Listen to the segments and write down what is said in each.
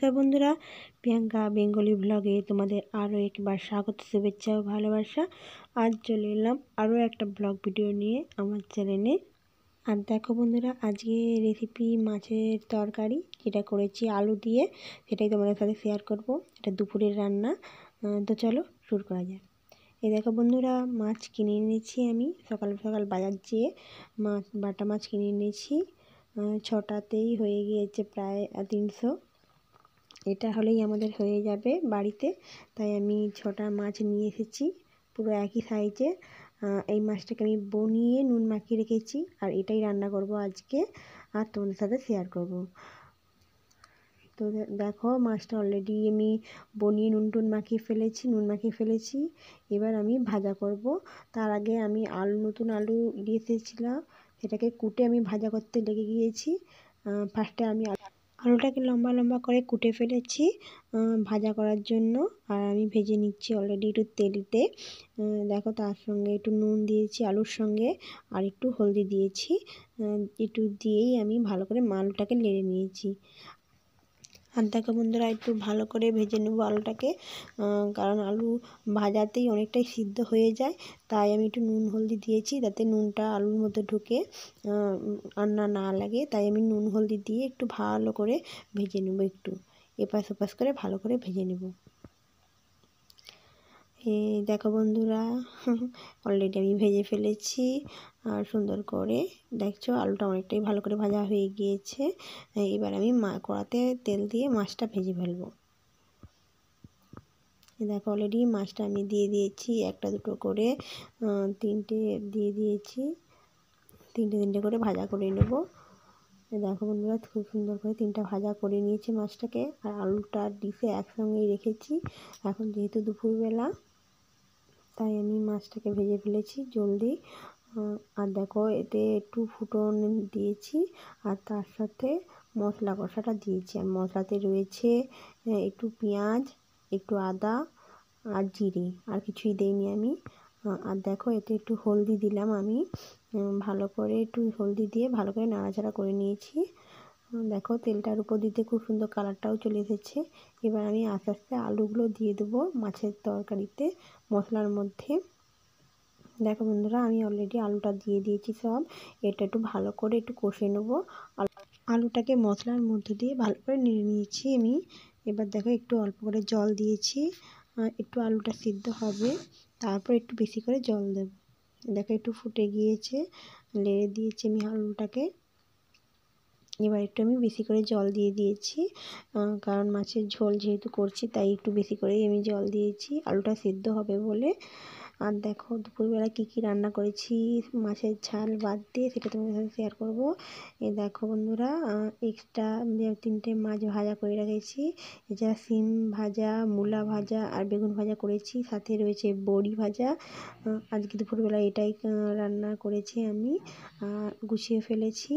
নমস্কার বন্ধুরা, প্রিয়াঙ্কা বেঙ্গলি ব্লগে তোমাদের আরও একবার স্বাগত, শুভেচ্ছা ও ভালোবাসা। আজ চলে এলাম আরও একটা ব্লগ ভিডিও নিয়ে আমার চ্যানেলে। আর দেখো বন্ধুরা, আজকে রেসিপি মাছের তরকারি যেটা করেছি আলু দিয়ে, সেটাই তোমাদের সাথে শেয়ার করব। এটা দুপুরের রান্না। তো চলো শুরু করা যায়। এই দেখো বন্ধুরা, মাছ কিনে এনেছি আমি সকাল সকাল বাজার যেয়ে। বাটা মাছ কিনে এনেছি, ছটাতেই হয়ে গিয়েছে প্রায় 300। এটা হলেই আমাদের হয়ে যাবে বাড়িতে, তাই আমি 6টা মাছ নিয়ে এসেছি পুরো একই সাইজে। এই মাছটাকে আমি বনিয়ে নুন মাখিয়ে রেখেছি, আর এটাই রান্না করব আজকে, আর তোমাদের সাথে শেয়ার করব। তো দেখো, মাছটা অলরেডি আমি বনিয়ে নুন মাখিয়ে ফেলেছি। এবার আমি ভাজা করব। তার আগে আমি নতুন আলু দিয়ে এসেছিলাম, সেটাকে কুটে আমি ভাজা করতে লেগে গিয়েছি। ফার্স্টে আমি আলুটাকে লম্বা লম্বা করে কুটে ফেলেছি ভাজা করার জন্য, আর আমি ভেজে নিচ্ছি অলরেডি একটু তেলতে। দেখো, তার সঙ্গে একটু নুন দিয়েছি আলুর সঙ্গে, আর একটু হলদি দিয়েছি। একটু দিয়েই আমি ভালো করে আলুটাকে নেড়ে নিয়েছি। আর দেখো বন্ধুরা, একটু ভালো করে ভেজে নেব আলুটাকে, কারণ আলু ভাজাতেই অনেকটাই সিদ্ধ হয়ে যায়। তাই আমি একটু নুন হলদি দিয়েছি, যাতে নুনটা আলুর মধ্যে ঢুকে রান্না না লাগে। তাই আমি নুন হলদি দিয়ে একটু ভালো করে ভেজে নেব, একটু এপাশ ওপাশ করে ভালো করে ভেজে নেব। এই দেখো বন্ধুরা, অলরেডি আমি ভেজে ফেলেছি, আর সুন্দর করে দেখছো আলুটা অনেকটাই ভালো করে ভাজা হয়ে গিয়েছে। এবার আমি কড়াতে তেল দিয়ে মাছটা ভেজে ফেলবো। দেখো, অলরেডি মাছটা আমি দিয়ে দিয়েছি, একটা দুটো করে 3টে দিয়ে দিয়েছি। 3টে করে ভাজা করে নেব। দেখো বন্ধুরা, খুব সুন্দর করে 3টা ভাজা করে নিয়েছি মাছটাকে, আর আলুটা ডিশে একসঙ্গেই রেখেছি। এখন যেহেতু দুপুরবেলা, তাই আমি মাছটাকে ভেজে ফেলেছি জলদি। আর দেখো, এতে একটু ফুটন দিয়েছি, আর তার সাথে মশলা কষাটা দিয়েছি। আর মশলাতে রয়েছে একটু পেঁয়াজ, একটু আদা আর জিরে, আর কিছুই দেইনি আমি। আর দেখো, এতে একটু হলদি দিলাম আমি, ভালো করে একটু হলদি দিয়ে ভালো করে নাড়াচাড়া করে নিয়েছি। দেখো, তেলটার উপর দিতে খুব সুন্দর কালারটাও চলে এসেছে। এবার আমি আস্তে আস্তে আলুগুলো দিয়ে দেবো মাছের তরকারিতে, মশলার মধ্যে। দেখো বন্ধুরা, আমি অলরেডি আলুটা দিয়ে দিয়েছি সব। এটা একটু ভালো করে একটু কষে নেবো। আলুটাকে মশলার মধ্যে দিয়ে ভালো করে নেড়ে নিয়েছি আমি। এবার দেখো, একটু অল্প করে জল দিয়েছি, একটু আলুটা সিদ্ধ হবে, তারপর একটু বেশি করে জল দেব। দেখো, একটু ফুটে গিয়েছে, নেড়ে দিয়েছি আমি আলুটাকে। এবার একটু আমি বেশি করে জল দিয়ে দিয়েছি, কারণ মাছের ঝোল যেহেতু করছি, তাই একটু বেশি করেই আমি জল দিয়েছি, আলুটা সিদ্ধ হবে বলে। আর দেখো, দুপুরবেলা কী রান্না করেছি মাছের ঝাল বাদ দিয়ে, সেটা তোমাদের সাথে শেয়ার করব। এই দেখো বন্ধুরা, এক্সট্রা 3টে মাছ ভাজা করে রেখেছি। এছাড়া শিম ভাজা, মূলা ভাজা আর বেগুন ভাজা করেছি, সাথে রয়েছে বড়ি ভাজা। আজকে দুপুরবেলা এটাই রান্না করেছি আমি, গুছিয়ে ফেলেছি।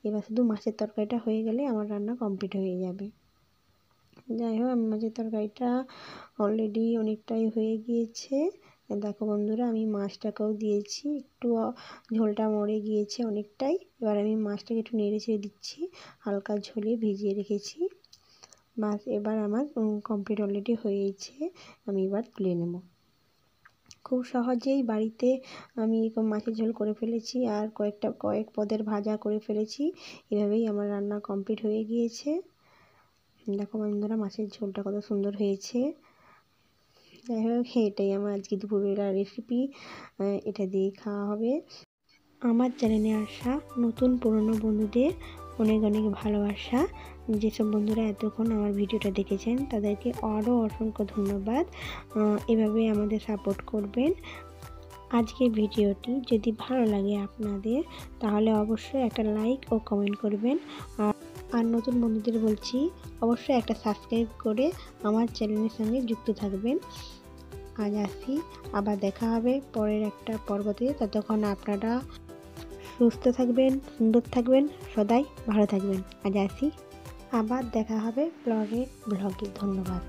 এবার শুধু মাছের তরকারিটা হয়ে গেলে আমার রান্না কমপ্লিট হয়ে যাবে। যাই হোক, মাছের তরকারিটা অলরেডি অনেকটাই হয়ে গিয়েছে। দেখো বন্ধুরা, আমি মাছটাকেও দিয়েছি, একটু ঝোলটা মরে গিয়েছে অনেকটাই। এবার আমি মাছটাকে একটু নেড়ে ছেড়ে দিচ্ছি, হালকা ঝোলে ভিজিয়ে রেখেছি। মাছ এবার আমার কমপ্লিট অলরেডি হয়েছে, আমি এবার তুলে নেব। খুব সহজেই বাড়িতে আমি মাছের ঝোল করে ফেলেছি, আর কয়েক পদের ভাজা করে ফেলেছি। এভাবেই আমার রান্না কমপ্লিট হয়ে গিয়েছে। দেখো বন্ধুরা, মাছের ঝোলটা কত সুন্দর হয়েছে। যাই হোক, এটাই আমার আজকে দুপুরবেলার রেসিপি, এটা দিয়ে খাওয়া হবে। আমার চ্যানেলে আসা নতুন পুরনো বন্ধুদের অনেক অনেক ভালোবাসা। যেসব বন্ধুরা এতক্ষণ আমার ভিডিওটা দেখেছেন, তাদেরকে আরও অসংখ্য ধন্যবাদ। এভাবে আমাদের সাপোর্ট করবেন। আজকের ভিডিওটি যদি ভালো লাগে আপনাদের, তাহলে অবশ্যই একটা লাইক ও কমেন্ট করবেন। আর নতুন বন্ধুদের বলছি, অবশ্যই একটা সাবস্ক্রাইব করে আমার চ্যানেলের সঙ্গে যুক্ত থাকবেন। আজ আসি, আবার দেখা হবে পরের একটা পর্বতে। ততক্ষণ আপনারা সুস্থ থাকবেন, সুন্দর থাকবেন, সদাই ভালো থাকবেন। আজ আসি, আবার দেখা হবে ব্লগে। ধন্যবাদ।